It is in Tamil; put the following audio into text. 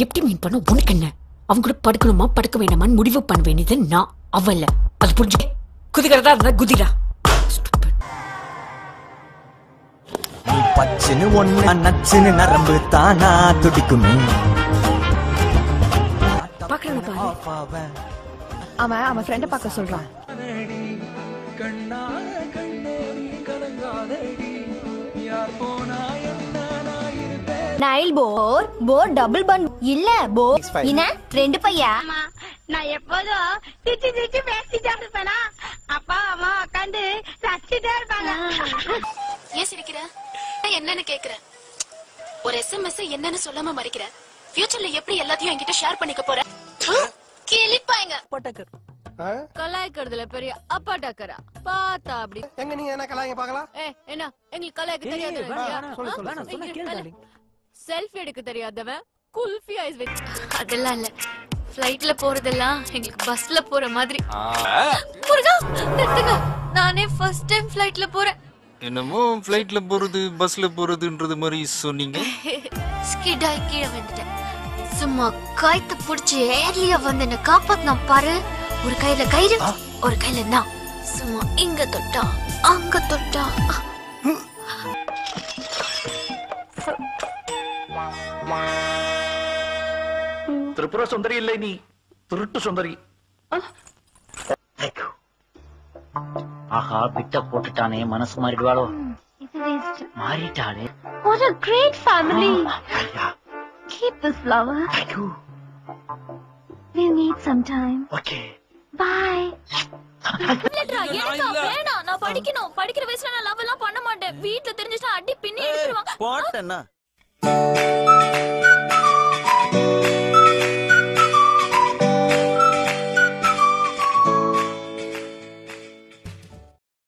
எப்படி மீன் பண்ண உனக்கு என்ன? அவங்க கூட படுக்கணுமா படுக்க வேண்டாமான்னு முடிவு பண்ண வேண்டியது நான், அவல்ல. அது புரிஞ்சு குதிக்கிறதா இருந்தா குதிரா. நீ பச்சுன்னு ஒண்ணு நச்சுன்னு நரம்பு தானா துடிக்குமே. அவன் ஃப்ரெண்ட பார்க்க சொல்றான். நைல் போர் டபுள் பன் இல்ல போர் என்ன ரெண்டு பையா. நான் எப்போதும் திச்சு திச்சு பேசிட்டே இருப்பேனா, அப்பா அம்மா உட்காந்து ரசிச்சுட்டே இருப்பாங்க. ஏன் சிரிக்கிற? என்னன்னு கேக்குறேன். ஒரு SMS என்னன்னு சொல்லாம மறைக்கிற. ஃபியூச்சர்ல எப்படி எல்லாத்தையும் என்கிட்ட ஷேர் பண்ணிக்க போற? கிளிப்பாங்க. கலாய்க்கிறதுல பெரிய அப்பா டக்கரா பார்த்தா அப்படி. எங்க நீங்க என்ன கலாய்ங்க பார்க்கலாம்? என்ன எங்களுக்கு கலாய்க்க தெரியாது? செல்ஃபி எடுக்க தெரியாதவன் குல்ஃபி ஐஸ் வச்சு. அதெல்லாம் இல்ல, ஃளைட்ல போறதெல்லாம் எங்களுக்கு பஸ்ல போற மாதிரி. முருகா நிறுத்துங்க, நானே ஃபர்ஸ்ட் டைம் ஃளைட்ல போறேன். என்னமோ ஃளைட்ல போறது பஸ்ல போறதுன்றது மாதிரி சொன்னீங்க. ஸ்கிடாய் கீழே வந்துட்டேன். சும்மா காய்த்து புடிச்சு ஏர்லியா வந்து என்ன காப்பாத்தினா பாரு. ஒரு கையில கயிறு, ஒரு கையில நான். சும்மா இங்க தொட்டா அங்க தொட்டா. திரிபுர சுந்தரி இல்லை, நீ திருட்டு சுந்தரி. ஆஹா, பிட்ட போட்டுட்டானே, மனசு மாறிடுவாளோ? மாறிட்டாளே. What a great family. Keep this flower. Thank you. We'll meet sometime. Okay. Bye. வேணாம், நான் படிக்கணும். படிக்கிற வயசுல நான் லவ் எல்லாம் பண்ண மாட்டேன். வீட்டுல தெரிஞ்சுட்டா அடி பின்னி எடுத்துருவாங்க. போட்டேன்னா